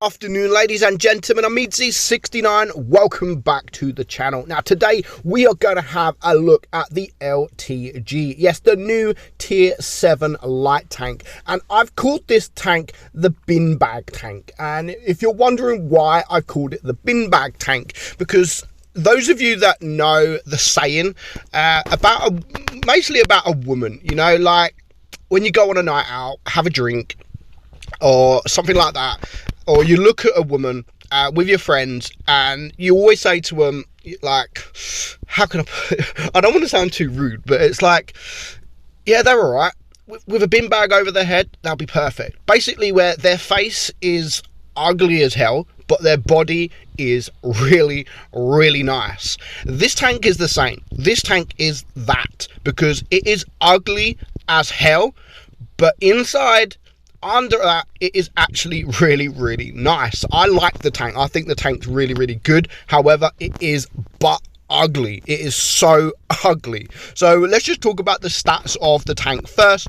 Afternoon, ladies and gentlemen. I'm meadsyreplays. Welcome back to the channel. Now today we are going to have a look at the LTG, yes, the new tier 7 light tank, and I've called this tank the bin bag tank. And if you're wondering why I've called it the bin bag tank, because those of you that know the saying basically about a woman, you know, like when you go on a night out, have a drink or something like that, or you look at a woman with your friends and you always say to them, like, how can I put it? I don't want to sound too rude, but it's like, yeah, they're all right. With a bin bag over their head, they'll be perfect. Basically, where their face is ugly as hell, but their body is really, really nice. This tank is the same. This tank is that, because it is ugly as hell, but inside, under that, it is actually really, really nice. I like the tank. I think the tank's really, really good. However, it is but ugly. It is so ugly. So let's just talk about the stats of the tank first,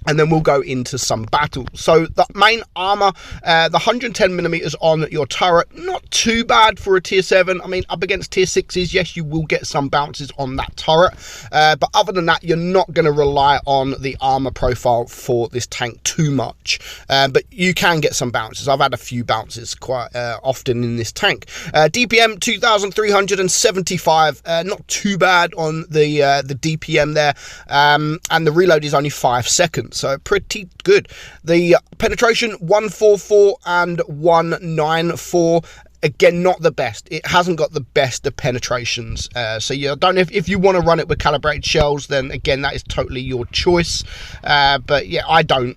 and then we'll go into some battles. So the main armor, the 110mm on your turret, not too bad for a tier 7. I mean, up against tier 6s, yes, you will get some bounces on that turret, but other than that, you're not going to rely on the armor profile for this tank too much, but you can get some bounces. I've had a few bounces quite often in this tank. DPM 2375, not too bad on the DPM there, and the reload is only 5 seconds. So pretty good. The penetration 144 and 194. Again, not the best. It hasn't got the best of penetrations. So you don't know if you want to run it with calibrated shells, then again, that is totally your choice. But yeah, I don't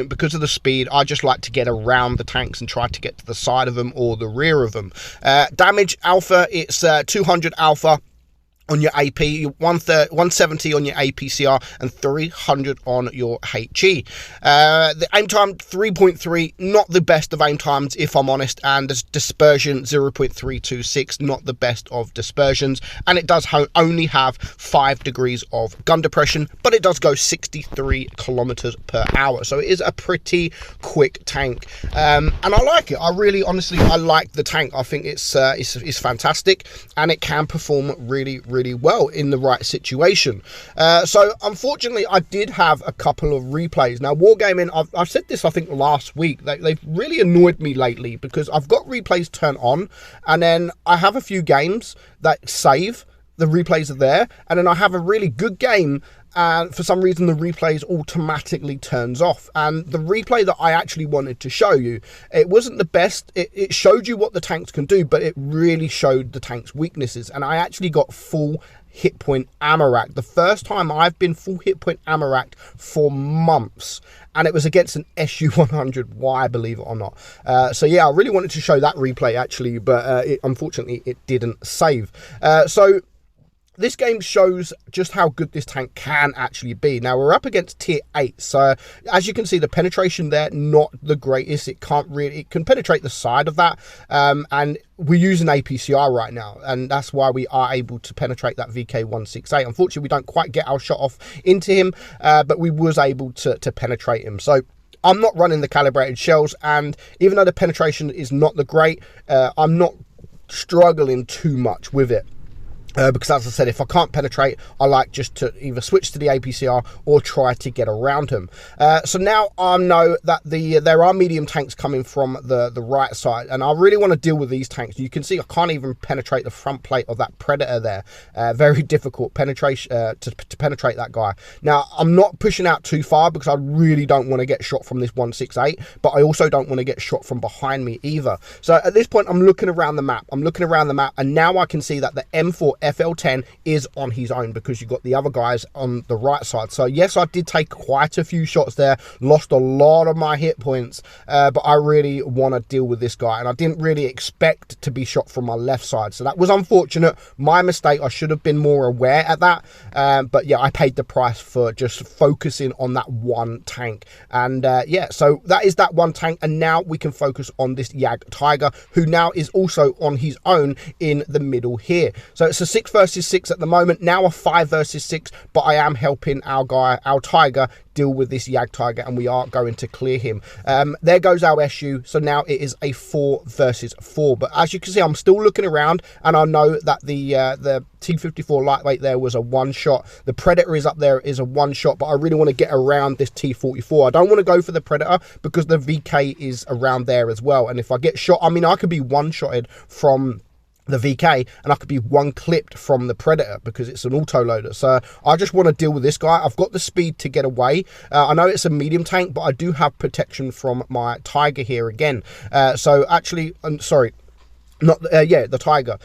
because of the speed. I just like to get around the tanks and try to get to the side of them or the rear of them. Damage alpha, it's 200 alpha on your AP, 170 on your APCR, and 300 on your HE. The aim time 3.3, not the best of aim times, if I'm honest, and the dispersion 0.326, not the best of dispersions, and it does only have 5 degrees of gun depression, but it does go 63 kilometers per hour, so it is a pretty quick tank, and I like it. I really, honestly, I like the tank. I think it's fantastic, and it can perform really, really well in the right situation. So unfortunately, I did have a couple of replays. Now, Wargaming, I've said this I think last week, they've really annoyed me lately, because I've got replays turned on, and then I have a few games that save, the replays are there, and then I have a really good game, and for some reason the replays automatically turns off. And the replay that I actually wanted to show you, it wasn't the best. It showed you what the tanks can do, but it really showed the tank's weaknesses, and I actually got full hit point ammo rack. The first time I've been full hit point ammo racked for months, and it was against an SU-100Y, believe it or not. So yeah, I really wanted to show that replay actually, but unfortunately it didn't save. So this game shows just how good this tank can actually be. Now, we're up against tier 8, so as you can see, the penetration there, not the greatest. It can penetrate the side of that, and we're using APCR right now, and that's why we are able to penetrate that VK168. Unfortunately, we don't quite get our shot off into him, but we was able to penetrate him. So I'm not running the calibrated shells, and even though the penetration is not the great, I'm not struggling too much with it. Because as I said, if I can't penetrate, I like just to either switch to the APCR or try to get around him. So now I know that there are medium tanks coming from the right side, and I really want to deal with these tanks. You can see I can't even penetrate the front plate of that Predator there. Very difficult penetration to penetrate that guy. Now, I'm not pushing out too far because I really don't want to get shot from this 168, but I also don't want to get shot from behind me either. So at this point, I'm looking around the map. And now I can see that the M4 FL10 is on his own, because you've got the other guys on the right side. So yes, I did take quite a few shots there, lost a lot of my hit points, but I really want to deal with this guy, and I didn't really expect to be shot from my left side, so that was unfortunate. My mistake. I should have been more aware at that, but yeah, I paid the price for just focusing on that one tank. And yeah, so that is that one tank, and now we can focus on this Jag Tiger, who now is also on his own in the middle here. So it's a 6 versus 6 at the moment, now a 5 versus 6, but I am helping our guy, our Tiger, deal with this Yag Tiger, and we are going to clear him. There goes our SU, so now it is a 4 versus 4. But as you can see, I'm still looking around, and I know that the T-54 lightweight there was a one-shot. The Predator is up there, is a one-shot, but I really want to get around this T-44. I don't want to go for the Predator because the VK is around there as well, and if I get shot, I mean, I could be one-shotted from the VK, and I could be one clipped from the Predator because it's an auto loader. So I just want to deal with this guy. I've got the speed to get away. I know it's a medium tank, but I do have protection from my Tiger here again. So actually, I'm sorry, not yeah, the Tiger.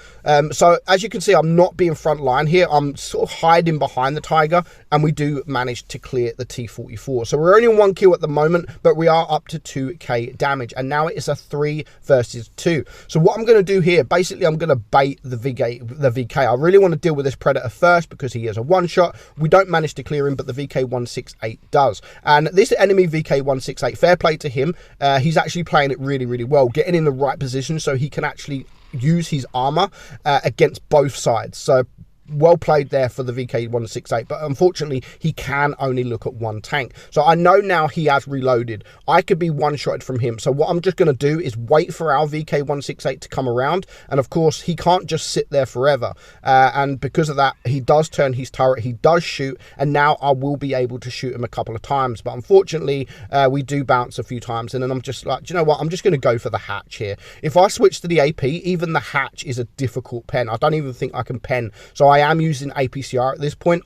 So as you can see, I'm not being front line here. I'm sort of hiding behind the Tiger, and we do manage to clear the T-44. So we're only on 1 kill at the moment, but we are up to 2k damage, and now it is a 3 versus 2. So what I'm going to do here, basically, I'm going to bait the VK. I really want to deal with this Predator first because he is a one-shot. We don't manage to clear him, but the VK-168 does. And this enemy VK-168, fair play to him. He's actually playing it really, really well, getting in the right position so he can actually use his armor against both sides. So well played there for the VK-168, but unfortunately he can only look at one tank. So I know now he has reloaded. I could be one-shotted from him. So what I'm just going to do is wait for our VK-168 to come around, and of course he can't just sit there forever, and because of that he does turn his turret, he does shoot, and now I will be able to shoot him a couple of times, but unfortunately we do bounce a few times, and then I'm just like, do you know what, I'm just going to go for the hatch here. If I switch to the AP, even the hatch is a difficult pen. I don't even think I can pen, so I am using APCR at this point.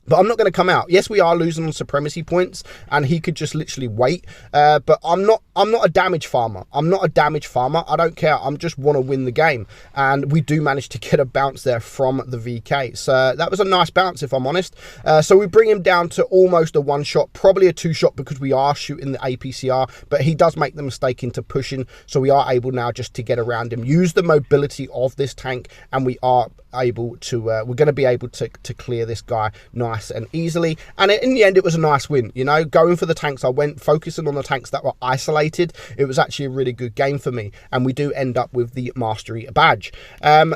But I'm not going to come out. Yes, we are losing on supremacy points, and he could just literally wait. But I'm not a damage farmer. I'm not a damage farmer. I don't care. I just want to win the game. And we do manage to get a bounce there from the VK. So that was a nice bounce, if I'm honest. So we bring him down to almost a one-shot, probably a two-shot because we are shooting the APCR. But he does make the mistake into pushing, so we are able now just to get around him, use the mobility of this tank, and we are able to we're going to be able to clear this guy nice and easily. And in the end it was a nice win, you know, going for the tanks. I went focusing on the tanks that were isolated. It was actually a really good game for me, and we do end up with the mastery badge.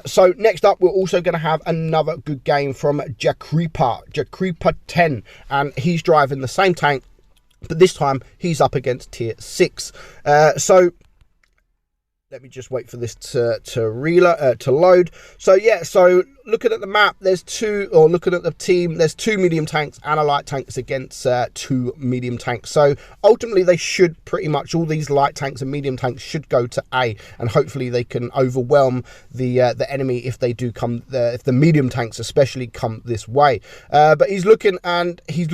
So next up we're also going to have another good game from Jakripa 10, and he's driving the same tank, but this time he's up against tier 6. So let me just wait for this to load. So yeah, so looking at the map, there's looking at the team, there's 2 medium tanks and a light tanks against 2 medium tanks. So ultimately they should pretty much, all these light tanks and medium tanks should go to A, and hopefully they can overwhelm the enemy if they do come, if the medium tanks especially come this way. But he's looking and he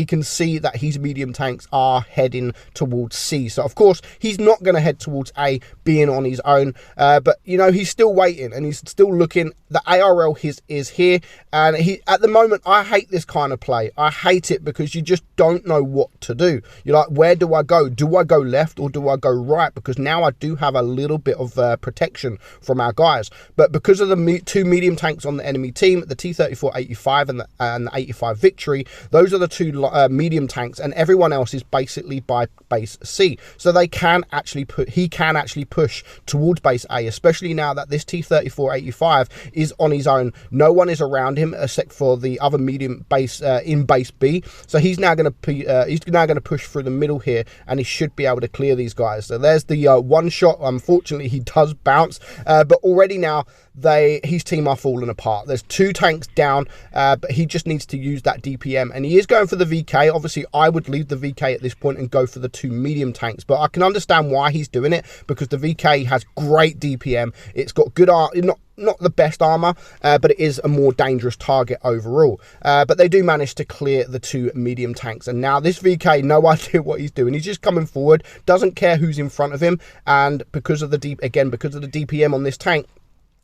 can see that his medium tanks are heading towards C. So of course he's not going to head towards A, being on his own, but you know, he's still waiting and he's still looking. The ARL is here, and at the moment I hate this kind of play. I hate it because you just don't know what to do. You're like, where do I go? Do I go left or do I go right? Because now I do have a little bit of protection from our guys, but because of the 2 medium tanks on the enemy team, the T-34-85 and the 85 Victory, those are the 2 medium tanks, and everyone else is basically by base C, so he can actually push towards base A, especially now that this T-34-85 is on his own. No one is around him except for the other medium base in base B. So he's now going to push through the middle here, and he should be able to clear these guys. So there's the one shot. Unfortunately, he does bounce, but already now his team are falling apart. There's 2 tanks down, but he just needs to use that DPM, and he is going for the VK. Obviously, I would leave the VK at this point and go for the 2 medium tanks, but I can understand why he's doing it because the VK has great DPM. It's got good not the best armor, but it is a more dangerous target overall. But they do manage to clear the 2 medium tanks, and now this VK, no idea what he's doing. He's just coming forward, doesn't care who's in front of him, and because of the DPM on this tank,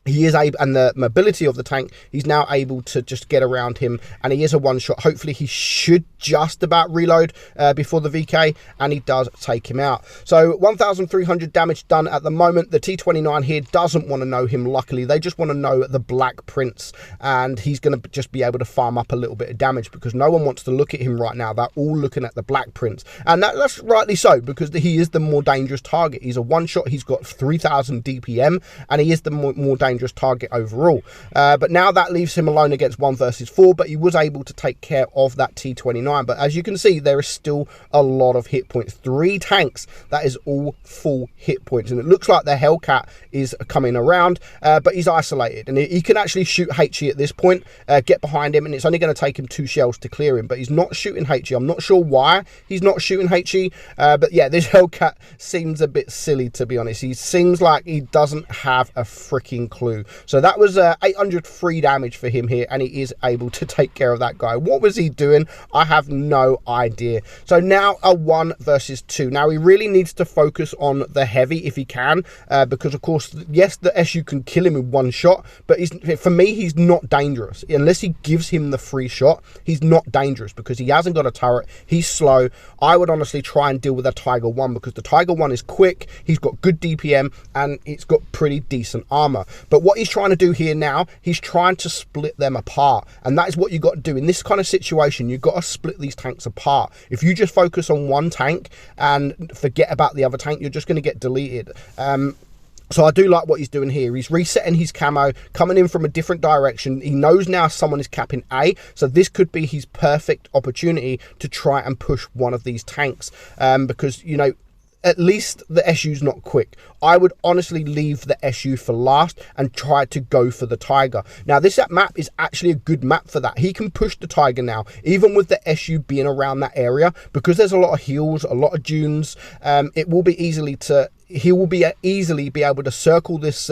he is able, and the mobility of the tank, he's now able to just get around him, and he is a one-shot. Hopefully he should just about reload before the VK, and he does take him out. So 1,300 damage done at the moment. The T-29 here doesn't want to know him, luckily. They just want to know the Black Prince, and he's going to just be able to farm up a little bit of damage because no one wants to look at him right now. They're all looking at the Black Prince, and that's rightly so because he is the more dangerous target. He's a one-shot. He's got 3,000 DPM, and he is the more dangerous dangerous target overall. But now that leaves him alone against 1 versus 4, but he was able to take care of that T29. But as you can see, there is still a lot of hit points. 3 tanks, that is all full hit points. And it looks like the Hellcat is coming around, but he's isolated. And he can actually shoot HE at this point, get behind him, and it's only going to take him 2 shells to clear him. But he's not shooting HE. I'm not sure why he's not shooting HE. But yeah, this Hellcat seems a bit silly, to be honest. He seems like he doesn't have a freaking clue. So that was 800 free damage for him here, and he is able to take care of that guy. What was he doing? I have no idea. So now a 1 versus 2. Now he really needs to focus on the heavy if he can, because of course, yes, the SU can kill him with 1 shot, but for me, he's not dangerous. Unless he gives him the free shot, he's not dangerous because he hasn't got a turret. He's slow. I would honestly try and deal with a Tiger 1 because the Tiger 1 is quick, he's got good DPM, and it's got pretty decent armor. But what he's trying to do here now, he's trying to split them apart, and that is what you got to do in this kind of situation. You've got to split these tanks apart. If you just focus on one tank and forget about the other tank, you're just going to get deleted. So I do like what he's doing here. He's resetting his camo, coming in from a different direction. He knows now someone is capping A, so this could be his perfect opportunity to try and push one of these tanks, because, you know, at least the SU's not quick. I would honestly leave the SU for last and try to go for the Tiger. Now, this map is actually a good map for that. He can push the Tiger now, even with the SU being around that area, because there's a lot of hills, a lot of dunes. It will be he will easily be able to circle this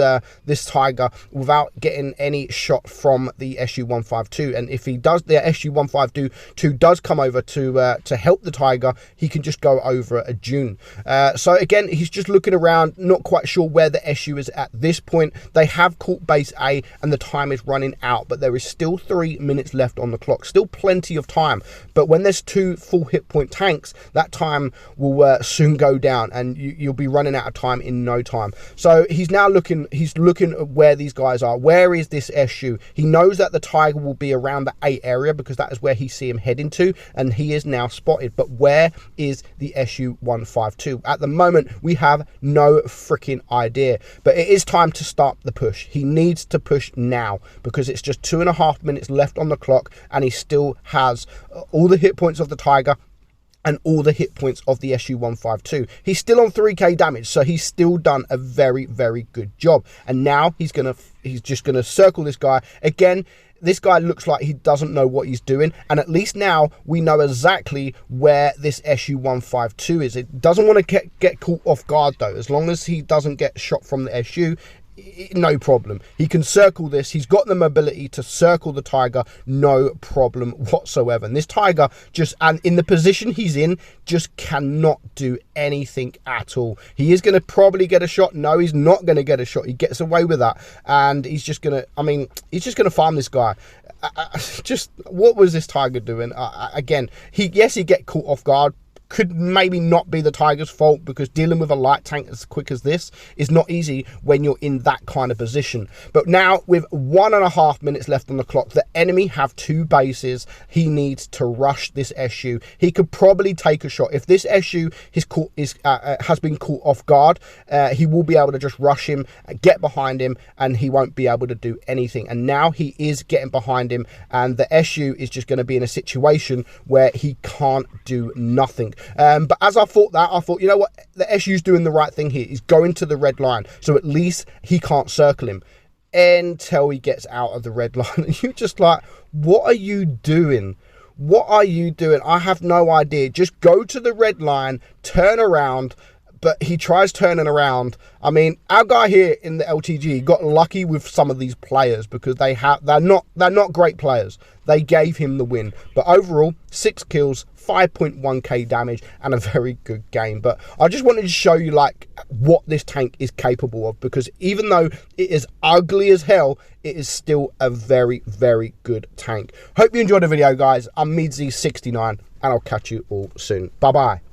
this Tiger without getting any shot from the SU-152. And if he does, the SU-152 does come over to help the Tiger, he can just go over a dune. So again, he's just looking around, not quite sure where the SU is at this point. They have caught base A and the time is running out, but there is still 3 minutes left on the clock. Still plenty of time. But when there's 2 full hit point tanks, that time will soon go down, and you'll be running out of time in no time. So he's now looking at where these guys are. Where is this SU? He knows that the Tiger will be around the A area because that is where he see him heading to, and he is now spotted. But where is the SU-152? At the moment, we have no freaking idea, but it is time to start the push. He needs to push now because it's just 2.5 minutes left on the clock, and he still has all the hit points of the Tiger and all the hit points of the SU-152. He's still on 3k damage, so he's still done a very, very good job. And now he's just gonna circle this guy again. This guy looks like he doesn't know what he's doing, and at least now we know exactly where this SU-152 is. It doesn't want to get caught off guard though. As long as he doesn't get shot from the SU, no problem. He can circle this. He's got the mobility to circle the Tiger, no problem whatsoever. And this Tiger and in the position he's in, just cannot do anything at all. He is going to probably get a shot. No, he's not going to get a shot. He gets away with that, and he's just going to, he's just going to farm this guy. Just what was this Tiger doing? Again, he get caught off guard. Could maybe not be the Tiger's fault, because dealing with a light tank as quick as this is not easy when you're in that kind of position. But now with 1.5 minutes left on the clock, the enemy have 2 bases. He needs to rush this SU. He could probably take a shot. If this SU has been caught off guard, he will be able to just rush him, get behind him, and he won't be able to do anything. And now he is getting behind him, and the SU is just going to be in a situation where he can't do nothing. But as I thought, you know what, the SU's doing the right thing here. He's going to the red line, so at least he can't circle him until he gets out of the red line. And you're just like, what are you doing? What are you doing? I have no idea. Just go to the red line, turn around. But he tries turning around. I mean, our guy here in the LTG got lucky with some of these players because they're not great players. They gave him the win. But overall, 6 kills, 5.1k damage, and a very good game. But I just wanted to show you like what this tank is capable of, because even though it is ugly as hell, it is still a very, very good tank. Hope you enjoyed the video, guys. I'm meadsyreplays69, and I'll catch you all soon. Bye bye.